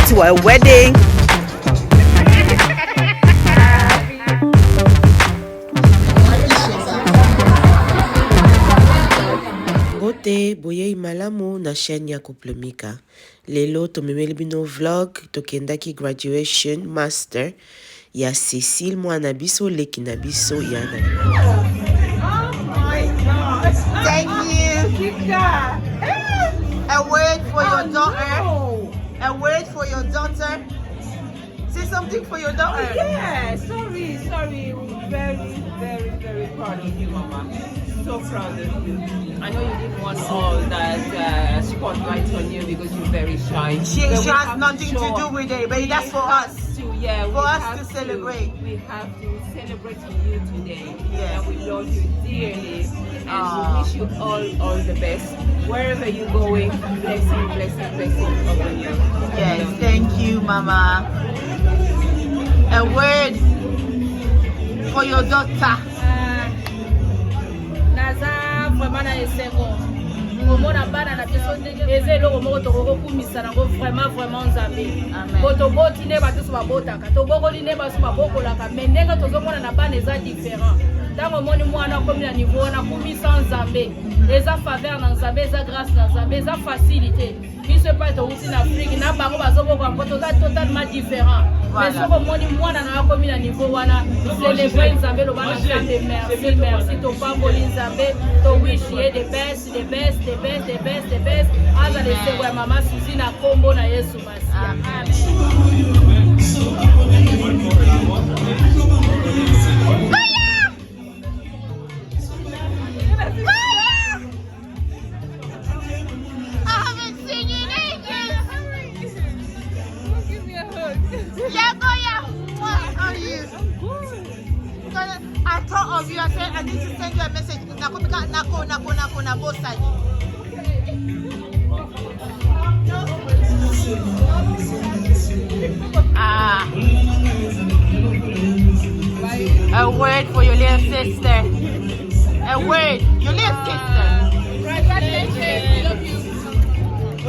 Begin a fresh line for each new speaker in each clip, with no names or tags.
to a wedding. Bote Boya imalamu na chaîne ya couple Mika. Lelo tomemeli bino vlog tokendaki graduation master ya Cécile mwana biso leki na biso yana.
Oh my God! Thank you. A word for your daughter. No. A word for your daughter. Say something for your daughter.
Oh, yeah, sorry. Very proud of you, Mama. So proud of you. I know you didn't want all that spotlight on you because you're very shy.
She has nothing to do with it, but that's for us. For us to celebrate.
We have to celebrate you today.
Yes.
And we love you dearly. And we wish you all the best. Wherever you're going, blessing over you.
Yes, thank you, Mama. A word for your daughter.
Naza vraiment na esengo. Omona bana na biso eze eloko moko tokokumisa nango vraiment nzambe. Boto boti ne bato so babotaka. Tobokoli ne baso babokolaka. Mais ndenge tozomona na bana eza différent. Ntango moni mwana komi na niveau na kumisa nzambe. Eza faveur na nzambe, eza grâce na nzambe, eza facilité. Biso pa touti na Afrique na bango bazoboka mpoto totalement différent. Mais soko moni mwana na komi na niveau wana célébrer nzambe lo bana nzambe merci to pamboli nzambe to wish ye the best aza le seko ya mama Suzy na kombo na Yesu Masia.
I thought of you. I said I need to send you a message. Nako bossna. A word for your little sister. A word, your little sister.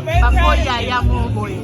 Before yaya boy.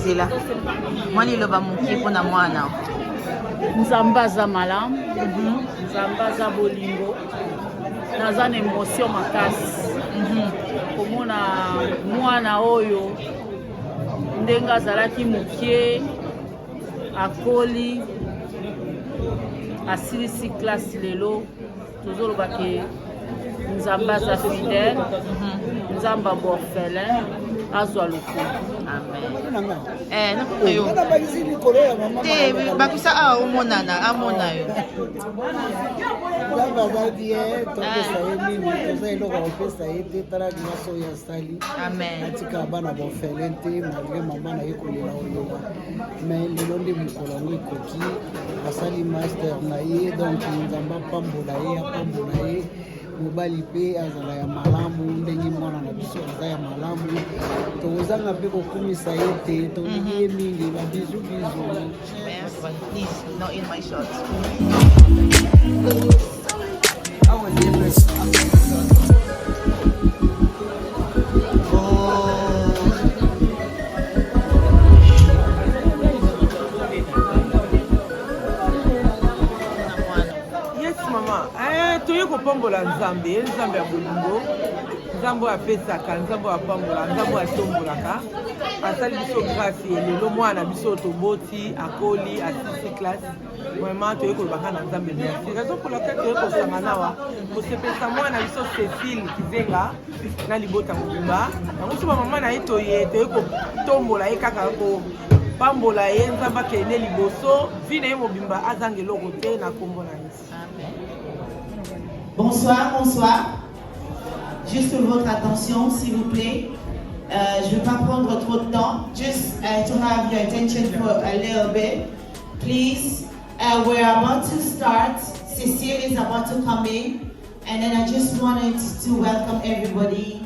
Zila. Mwani loba muki pona mwana.
Nzamba za malamu, nzamba za bolingo. Naza na émotion makasi. Komona mwana oyo ndenga zalaki mukie akoli asilisi classe lelo tozoloba ke nzamba za fidèle nzamba borfelin azwa lokumu.
Amen. Nakuyo. Bakisa omonana amona yo. Amen.
Atika bana bofelente malgré mama na yekolela oyoba. Mais lelo ndi mukolo ngo ikoki asali master na ye donc nzamba pambola ye apambola ye. Mobali pe azala ya malamu ndenge mwana na biso aza ya malamu tozanga pe kokumisa ye te tolingi ye mingi ba bizu.
Please, not in my shots. Oh.
kopambola nzambe nzambe ya bolingo nzambe apesaka nzambe apambola nzambe atombolaka asali biso grâce lelo mwana biso toboti akoli asisi classe vraiment toyei kolobaka na nzambe merci raison pour laquelle toyei kosanga nawa kosepesa mwana biso Cécile Kizenga na libota mobimba yango so bamama na ye toyei kotombola ye kaka pambola ye nzambe akende liboso vi na ye mobimba azanga eloko te na kombo na Yesu.
Bonsoir, bonsoir. Juste pour votre attention, s'il vous plaît. Je ne vais pas prendre trop de temps. Just to have your attention for a little bit. Please, we're about to start. Cecile is about to come in. And then I just wanted to welcome everybody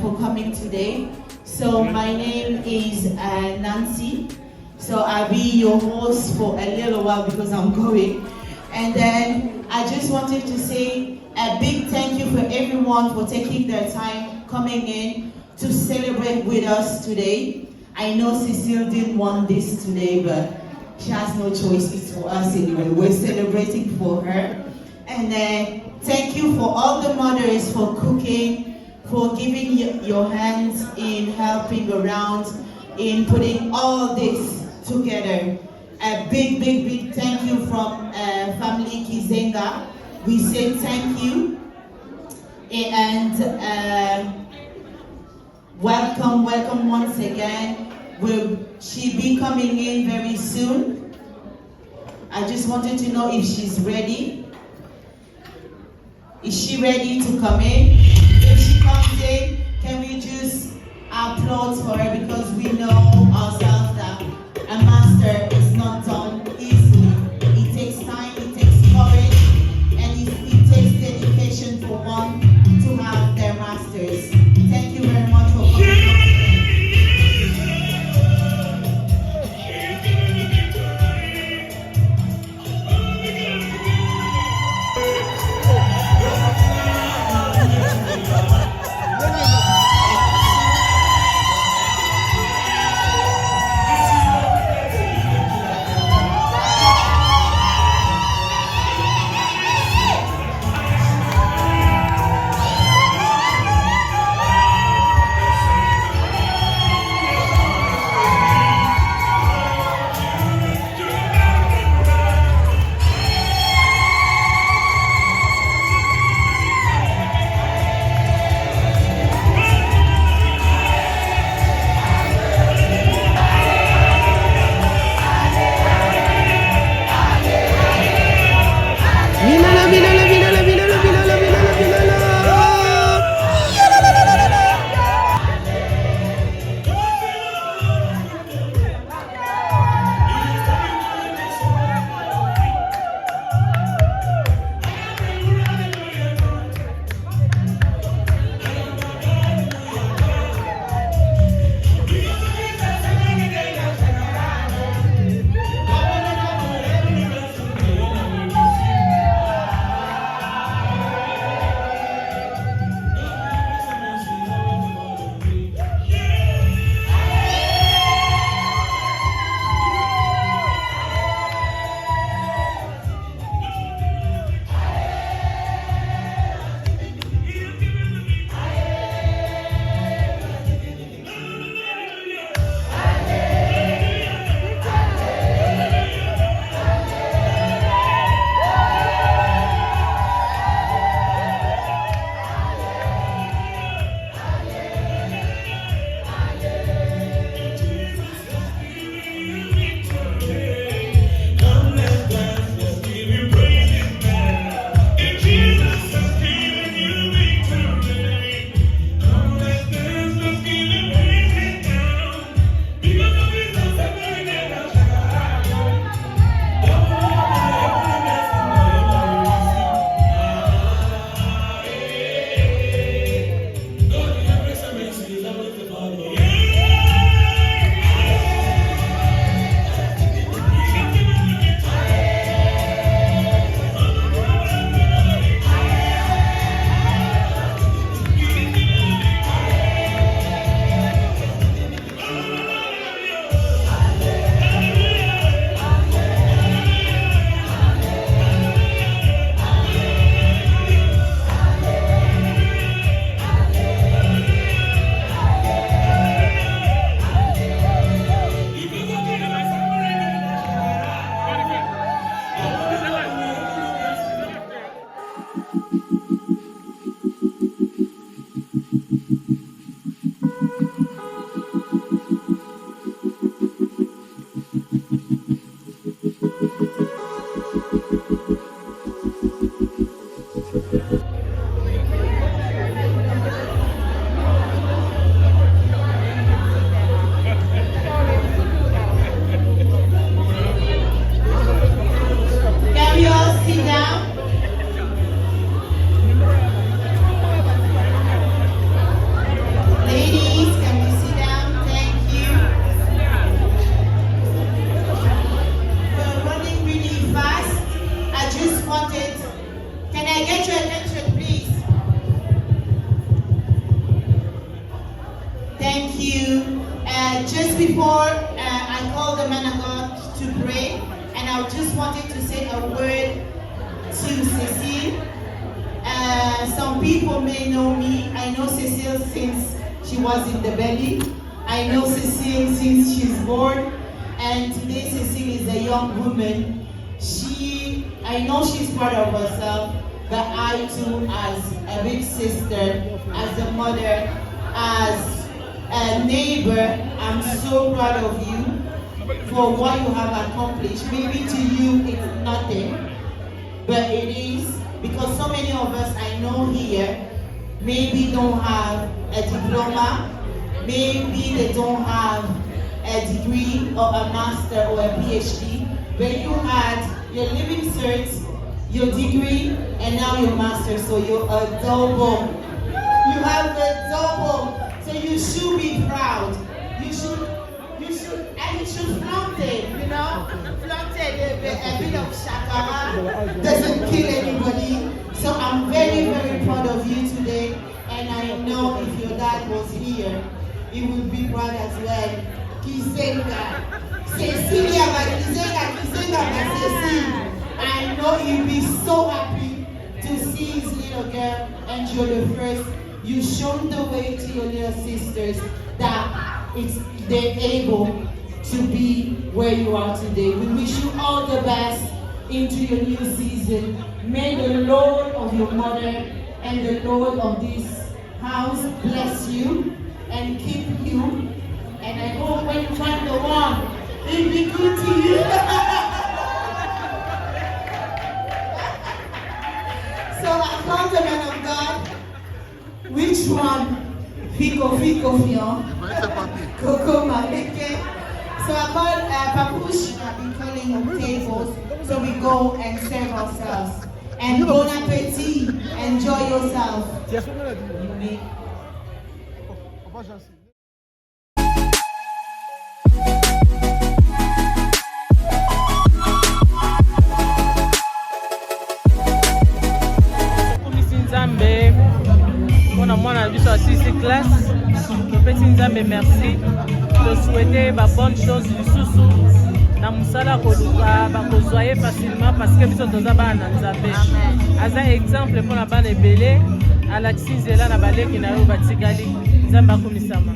for coming today. So my name is Nancy. So I'll be your host for a little while because I'm going. And then I just wanted to say a big thank you for everyone for taking their time coming in to celebrate with us today. I know Cecile didn't want this today, but she has no choice. It's for us anyway. We're celebrating for her. And then thank you for all the mothers for cooking, for giving your hands in helping around, in putting all this together. A big, big, big thank you from family Kizenga. We say thank you and welcome once again. She'll be coming in very soon. I just wanted to know if she's ready. Is she ready to come in? If she comes in, can we just applaud for her because we know ourselves that a master is not done easily. It takes time, it takes courage, and it takes dedication for one to have their masters. Thank you very much for coming. Can we all sit down? Ladies, can we sit down? Thank you. We're running really fast. I just wanted, can I get your attention, please? Thank you. Just before I call the man of God to pray, and I just wanted to say a word to Cecile. Some people may know me. I know Cecile since she was in the belly. I know Cecile since she's born. And today Cecile is a young woman. I know she's proud of herself, but I too, as a big sister, as a mother, as a neighbor, I'm so proud of you for what you have accomplished. Maybe to you it's nothing, but it is, because so many of us I know here maybe don't have a diploma, maybe they don't have a degree or a master or a PhD, but you had your living cert, your degree, and now your master, so you're a double. You have a double, so you should be proud. You should, and you should flaunt it, you know? Flaunt it, a bit of shakara doesn't kill anybody. So I'm very, very proud of you today, and I know if your dad was here, he would be proud as well. Kizenga, Cecilia, Kizenga, Cecilia. I know he'll be so happy to see his little girl, and you're the first. You've shown the way to your little sisters that they're able to be where you are today. We wish you all the best into your new season. May the Lord of your mother and the Lord of this house bless you and keep you. And I hope when you find the one, it'll be good to you. So I call the man of God. Which one? Fico, Fion. Coco, Maleke. So I call Papush. I've been calling on tables. So we go and serve ourselves. And bon appetit. Enjoy yourself.
Mwana mwana biso à 6 classe. Petit nzambe merci. Je souhaitais ba bonne chose lisusu. Na musala koluka ba kozwaye facilement parce que biso toza bana nzambe. Aza exemple pour na bana ebele alaxi nzela na baleki na yo batikali. Nzambe akomisama.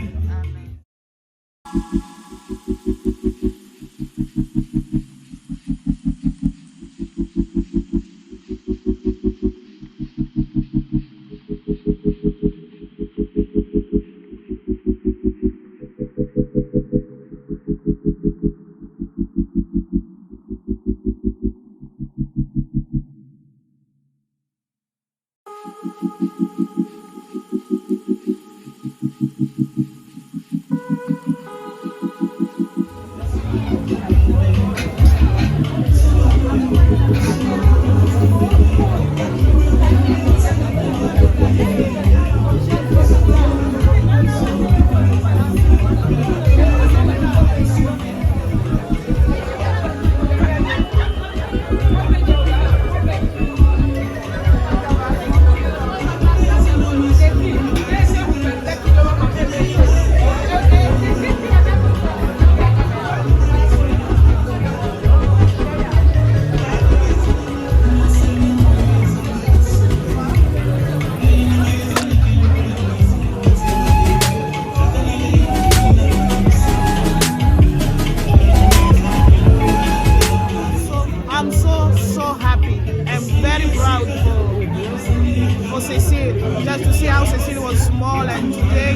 Just to see how Cecile was small and today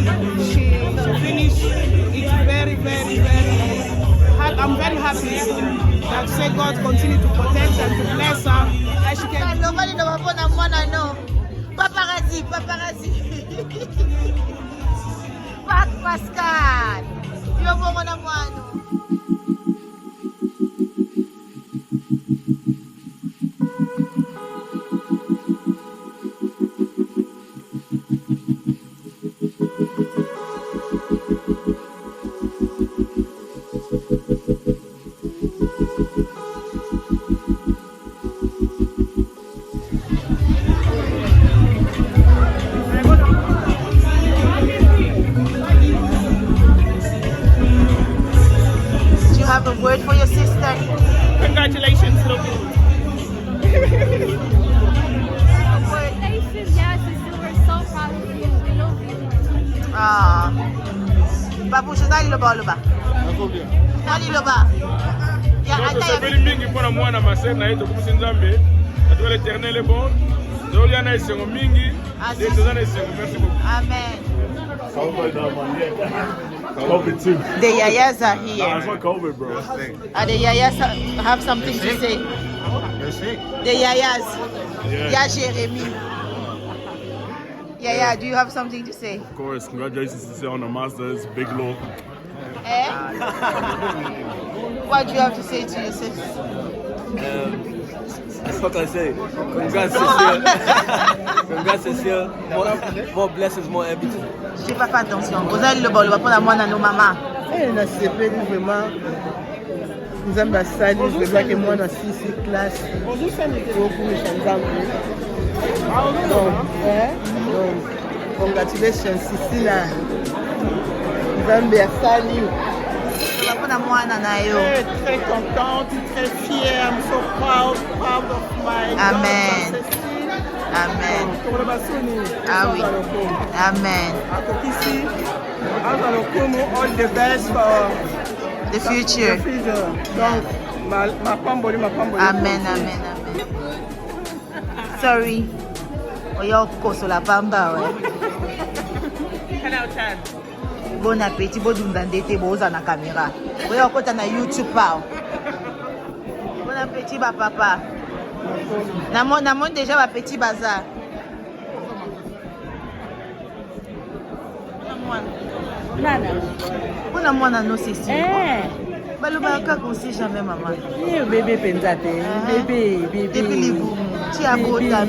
she finished it very, very, very I'm very happy that say God continue to protect and to bless her. That she can.
Nobody know about mwana no. Paparazzi, paparazzi. Pak Pascal. Yo bongo na mwana. Have a word for your sister.
Congratulations, Lelo.
Congratulations, yes, we're so proud of you. We love you.
Ah, Babu, nani loba loba? Nani loba? Ya ata ya
beli mingi pona mwana maser na yeto kumisi nzambe. Atoa l'Éternel est bon. Zoli ana isengo mingi. Desezana isengo. Merci beaucoup.
Amen.
COVID too.
The yayas are here.
That's what COVID, bro.
The yayas have something to say. The yayas.
Yeah.
Ya Jeremy. Yaya, do you have something to say?
Of course, congratulations to say on the Masters, big law.
Eh? What do you have to say to your sister?
That's what I say. Congrats, Cécile. Congrats, Cécile. More blessings, more everything.
Je n'ai pas fait attention. Vous allez le bol, pour la moine à nos mamans.
Eh, na sepeli vraiment. Nzambe asali vraiment que moi na 6 classe. Okumisha Nzambe. Donc, congratulations Cecilia. Nzambe asali.
Pour la moine à naye.
Très contente, très fière. I'm so proud of my
Amen.
daughter, Cécile.
Amen. Ah oui. Amen.
All the best for
The future.
Donc, ma pamboli.
Amen, amen, amen. Sorry. Oyo koso la pamba, ouais. Bon appétit, bon dundandete, bon na caméra. Oyo kota na YouTube pa. Bon appétit, ba papa. Namon déjà ma petit bazar.
Nana.
Kuna mwana no sisi. Baloba kaka aussi jamais maman.
Bébé penzate. Bébé.
Depuis libu. Ti abota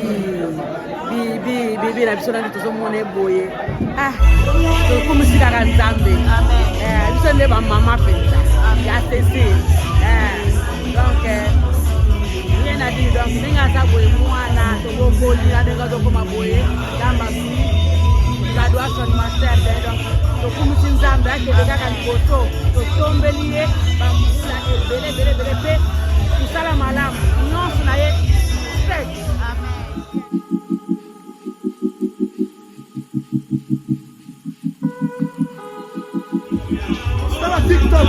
Bébé la biso na tozomona boye. Ah. Tokumusika ka Nzambe.
Amen.
Biso ne ba mama penza. Ya tese. Donc rien à dire. Donc ninga sa boye mwana tokokoli na denga tokoma boye. Damba graduation master donc tokumusi Nzambe akende kaka liboso totombeli ye bambula ebele pe kusala malamu nyonso na ye straight.
Start TikTok.